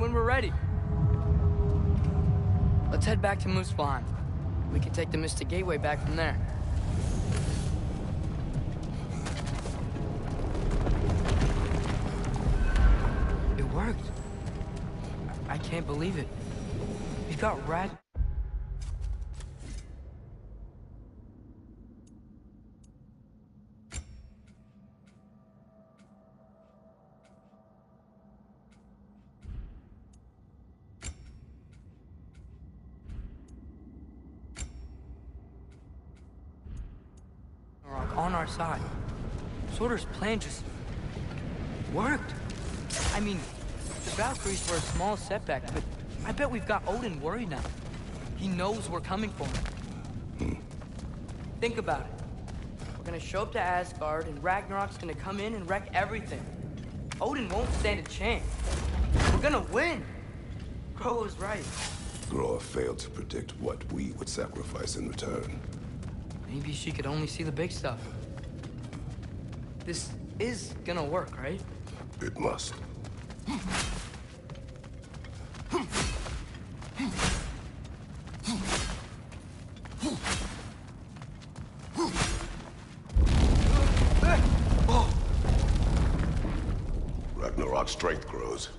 When we're ready. Let's head back to Moose Spawn. We can take the Mystic Gateway back from there. It worked. I can't believe it. We got Ragnarok on our side. Sorter's plan just worked. I mean, the Valkyries were a small setback, but I bet we've got Odin worried now. He knows we're coming for him. Think about it. We're gonna show up to Asgard, and Ragnarok's gonna come in and wreck everything. Odin won't stand a chance. We're gonna win. Groa was right. Groa failed to predict what we would sacrifice in return. Maybe she could only see the big stuff. This is gonna work, right? It must. Ragnarok's strength grows.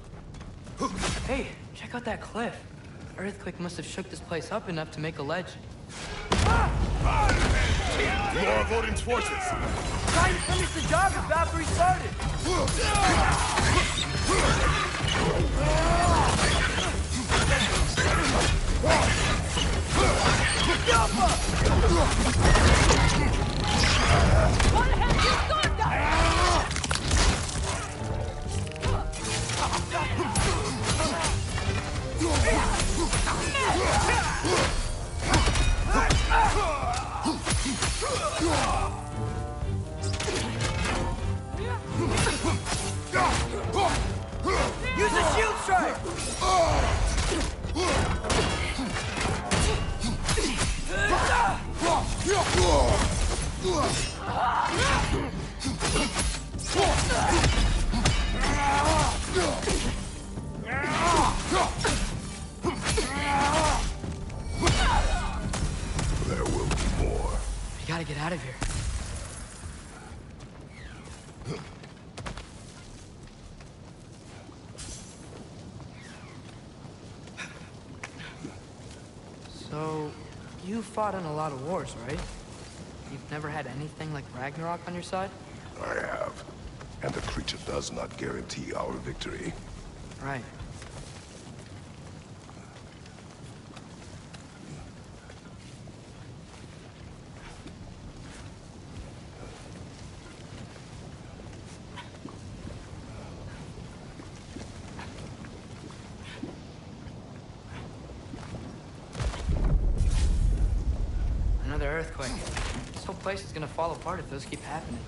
Hey, check out that cliff. Earthquake must have shook this place up enough to make a ledge. More of Odin's forces! Trying to finish the job that Valkyrie started! What the heck you doing, guys? Use a shield strike! There will be more. We gotta get out of here. So, you fought in a lot of wars, right? You've never had anything like Ragnarok on your side? I have. And the creature does not guarantee our victory. Right. Another earthquake. This whole place is gonna fall apart if those keep happening.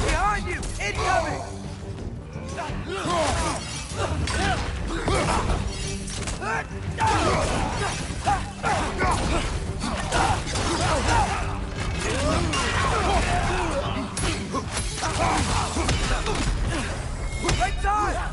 Behind you! Incoming! Right side!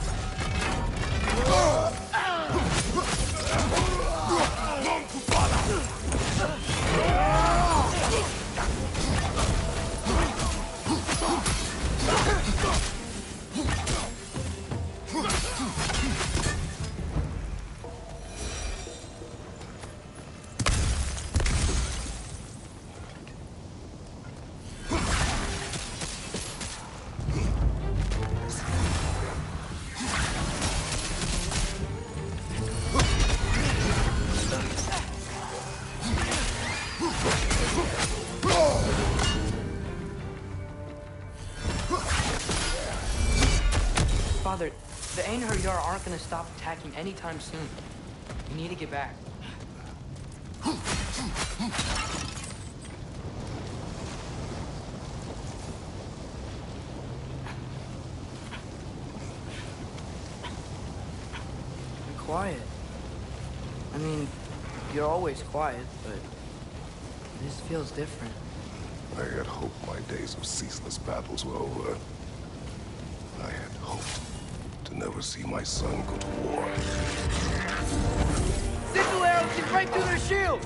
Father, the Einherjar aren't gonna stop attacking anytime soon. We need to get back. Be quiet. I mean, you're always quiet, but this feels different. I had hoped my days of ceaseless battles were over. I had hoped to never see my son go to war. Sigil arrows get right through their shield!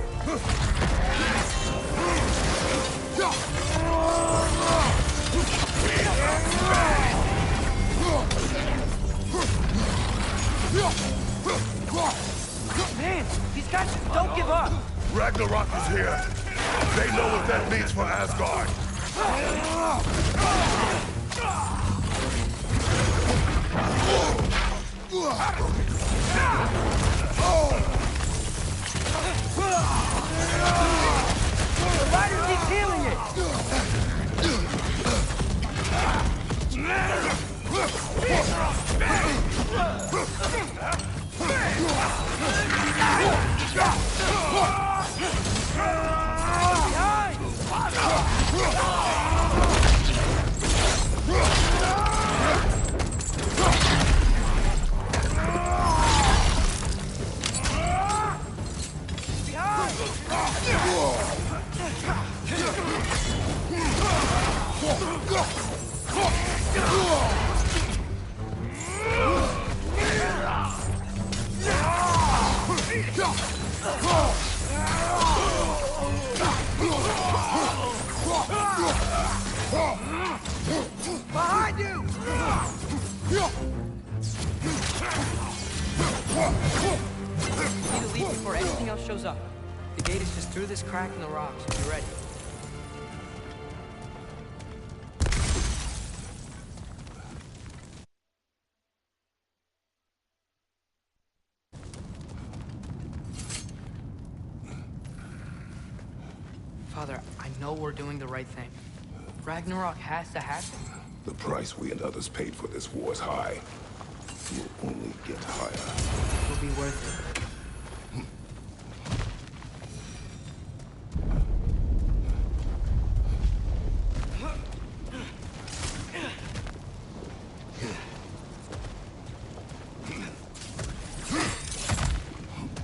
Man, these guys just don't give up! Ragnarok is here. They know what that means for Asgard. The rider keeps healing it! Behind you! Need to leave before anything else shows up. The gate is just through this crack in the rocks. Be ready. Father, I know we're doing the right thing. Ragnarok has to happen. The price we and others paid for this war is high. It will only get higher. It'll be worth it.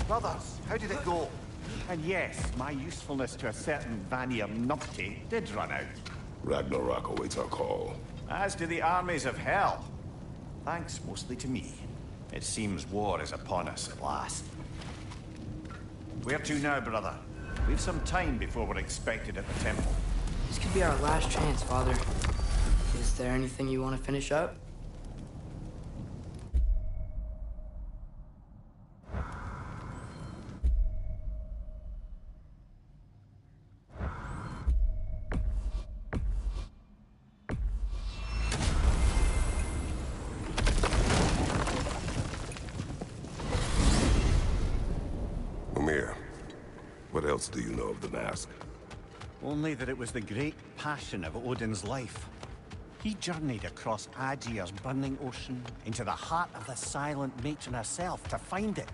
Brothers, how did it go? And yes, my usefulness to a certain Vanir numpty did run out. Ragnarok awaits our call. As do the armies of hell. Thanks mostly to me. It seems war is upon us at last. Where to now, brother? We've some time before we're expected at the temple. This could be our last chance, Father. Is there anything you want to finish up? What else do you know of the mask? Only that it was the great passion of Odin's life. He journeyed across Aegir's burning ocean into the heart of the silent matron herself to find it.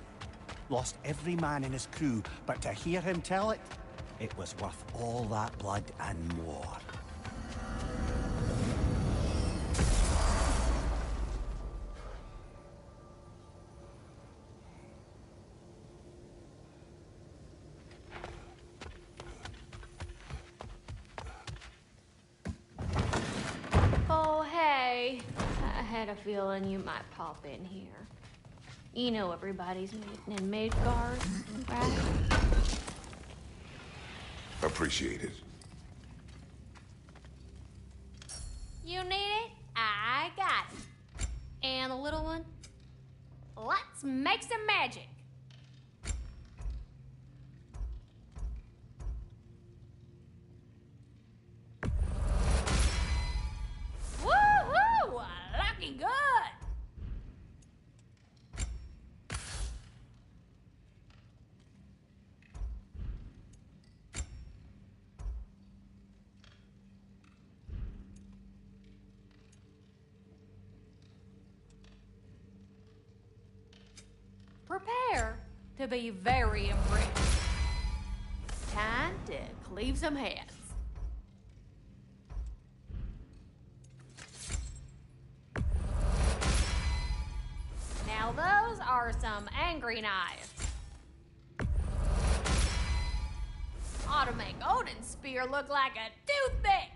Lost every man in his crew, but to hear him tell it, it was worth all that blood and more. I had a feeling you might pop in here. You know everybody's meeting in Midgard, right? Appreciate it. You need it? I got it. And the little one? Let's make some magic. Woohoo! Looking good! Prepare to be very impressed. Time to cleave some heads. Now those are some angry knives. Ought to make Odin's spear look like a toothpick.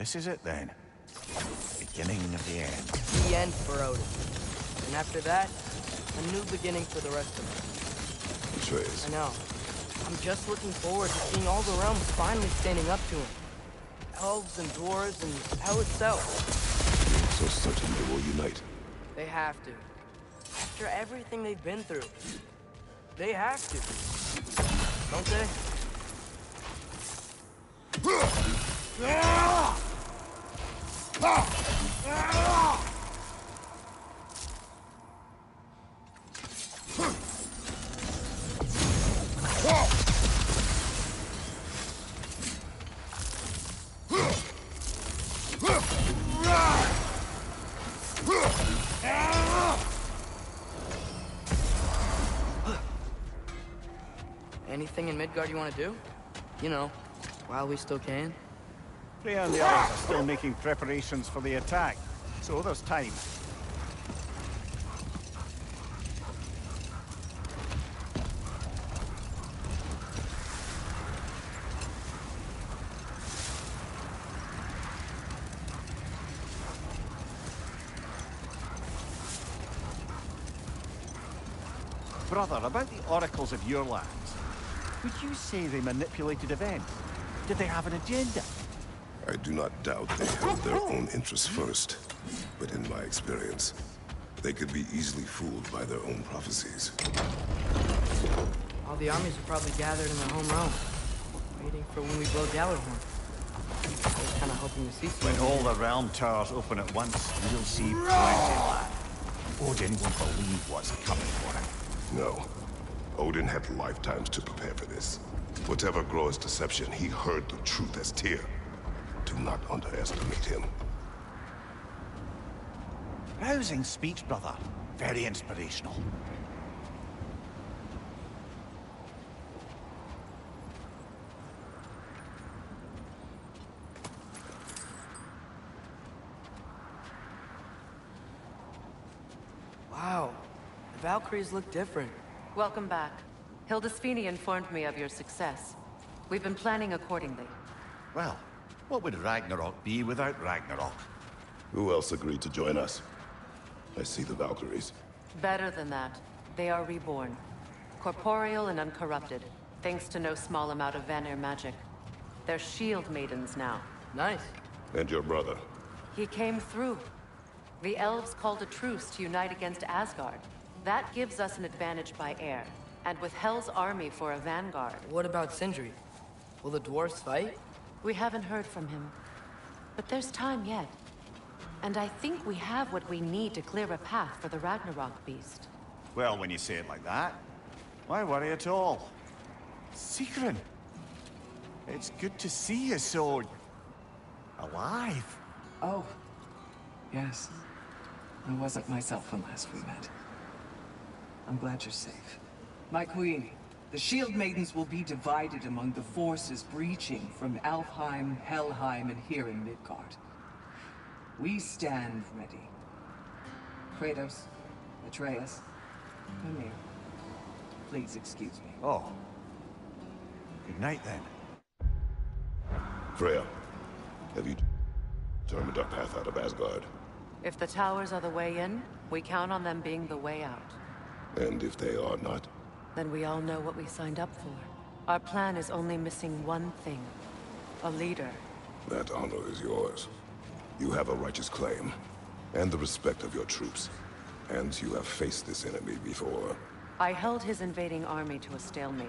This is it then. Beginning of the end. The end for Odin. And after that, a new beginning for the rest of us. Atreus. I know. I'm just looking forward to seeing all the realms finally standing up to him. Elves and dwarves and hell itself. So certain they will unite. They have to. After everything they've been through. They have to. Don't they? Anything in Midgard you want to do? You know, while we still can. Freya and the others are still making preparations for the attack, so there's time. Brother, about the oracles of your lands, would you say they manipulated events? Did they have an agenda? I do not doubt they held their own interests first. But in my experience, they could be easily fooled by their own prophecies. All the armies are probably gathered in their home realm, waiting for when we blow Gjallarhorn. I was kind of hoping to see When something. all the realm towers open at once, you'll see plenty land. Odin won't believe what's coming for him. No. Odin had lifetimes to prepare for this. Whatever Groa's deception, he heard the truth as Tyr. Do not underestimate him. Rousing speech, brother. Very inspirational. Wow, the Valkyries look different. Welcome back. Hildisvini informed me of your success. We've been planning accordingly. Well, what would Ragnarok be without Ragnarok? Who else agreed to join us? I see the Valkyries. Better than that, they are reborn. Corporeal and uncorrupted, thanks to no small amount of Vanir magic. They're shield maidens now. Nice. And your brother. He came through. The elves called a truce to unite against Asgard. That gives us an advantage by air. And with Hell's army for a vanguard. What about Sindri? Will the dwarves fight? We haven't heard from him. But there's time yet. And I think we have what we need to clear a path for the Ragnarok beast. Well, when you say it like that, why worry at all? Sigrun! It's good to see you so... alive. Oh, yes. I wasn't myself when last we met. I'm glad you're safe. My queen, the Shield Maidens will be divided among the forces breaching from Alfheim, Helheim, and here in Midgard. We stand ready. Kratos, Atreus, Mimir, please excuse me. Oh. Good night, then. Freya, have you determined our path out of Asgard? If the towers are the way in, we count on them being the way out. And if they are not? Then we all know what we signed up for. Our plan is only missing one thing. A leader. That honor is yours. You have a righteous claim, and the respect of your troops. And you have faced this enemy before. I held his invading army to a stalemate.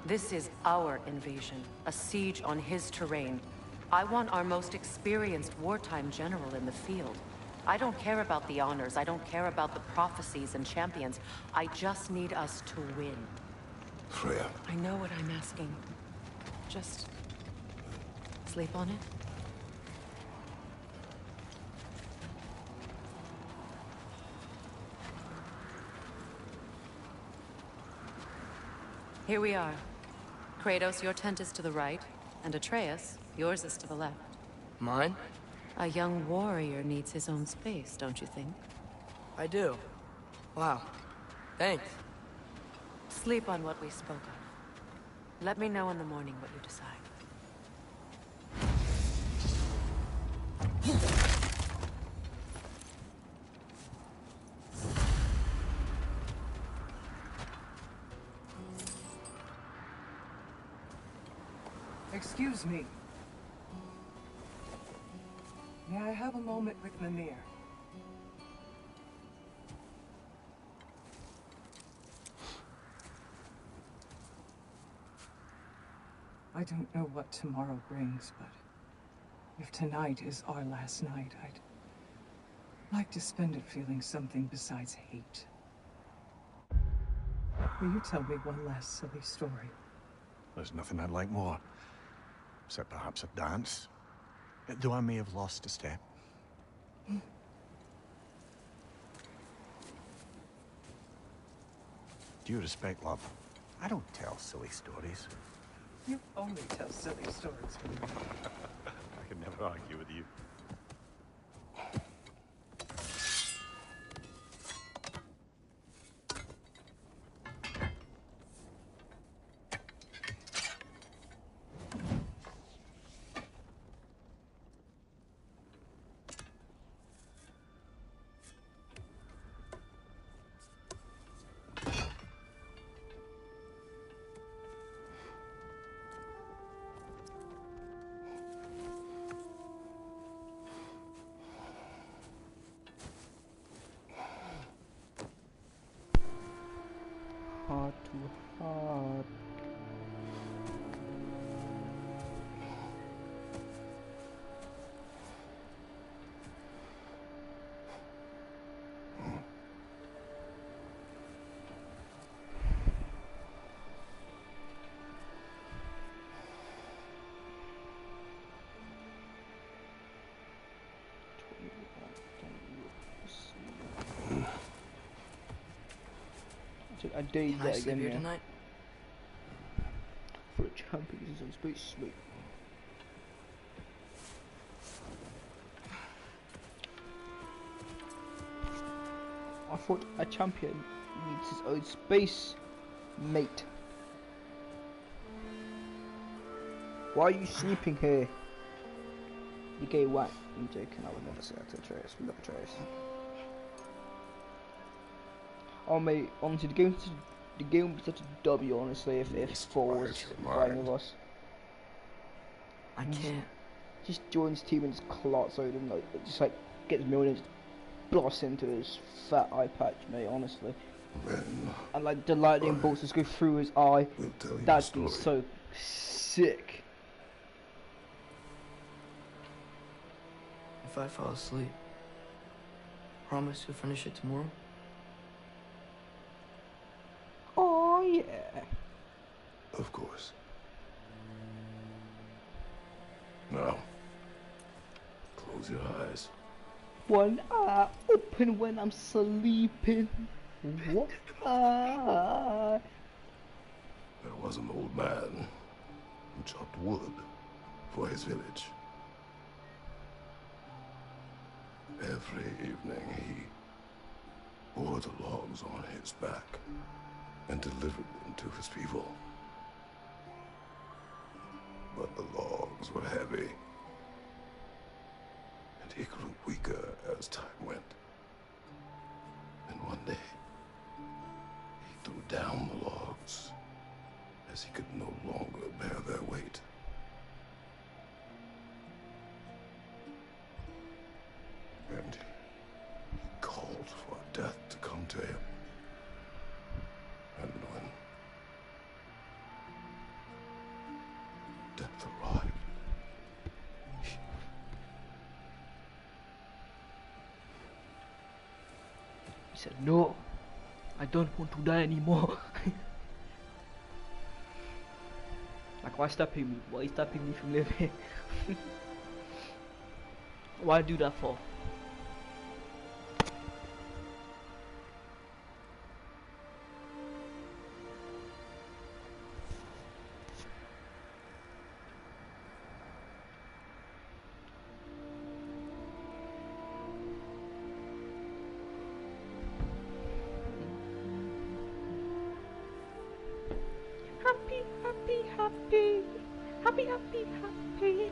This is our invasion, a siege on his terrain. I want our most experienced wartime general in the field. I don't care about the honors, I don't care about the prophecies and champions. I just need us to win. Freya. I know what I'm asking. Just... sleep on it? Here we are. Kratos, your tent is to the right, and Atreus, yours is to the left. Mine? A young warrior needs his own space, don't you think? I do. Wow. Thanks. Sleep on what we spoke of. Let me know in the morning what you decide. Excuse me. May I have a moment with Mimir? I don't know what tomorrow brings, but if tonight is our last night, I'd like to spend it feeling something besides hate. Will you tell me one last silly story? There's nothing I'd like more. Except perhaps a dance. Though I may have lost a step. Due respect, love, I don't tell silly stories. You only tell silly stories. I can never argue with you. Heart to heart. I did Can I that sleep again, here yeah. tonight? For a champion, this is pretty sweet. I thought a champion needs his own space, mate. Why are you sleeping here? You gay whack. I'm joking, I would never say that to Atreus. We love Atreus. Oh mate, honestly, the game was such a W, honestly, if Thor was playing with us. I can't. Just joins team and just clots Odin, like, just like gets millions, blasts into his fat eye patch, mate, honestly. And like the lightning bolts just go through his eye. That'd be so sick. If I fall asleep, promise you'll finish it tomorrow? Oh yeah. Of course. Now, close your eyes. One eye open when I'm sleeping. What? There was an old man who chopped wood for his village. Every evening he bore the logs on his back and delivered them to his people. But the logs were heavy, and he grew weaker as time went. And one day, he threw down the logs as he could no longer bear their weight. And he called for death to come to him. And when death arrived, He said, no, I don't want to die anymore. Like, why stopping me? Why are you stopping me from living? Why do that for? Happy, happy, happy. Happy, happy, happy.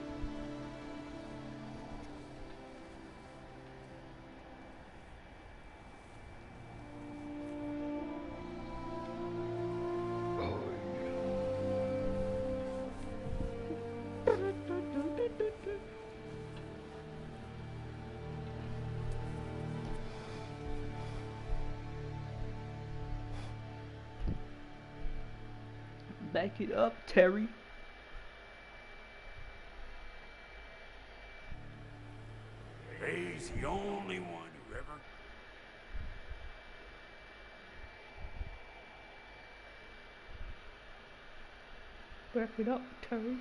Back it up, Terry. He's the only one who ever... Back it up, Terry.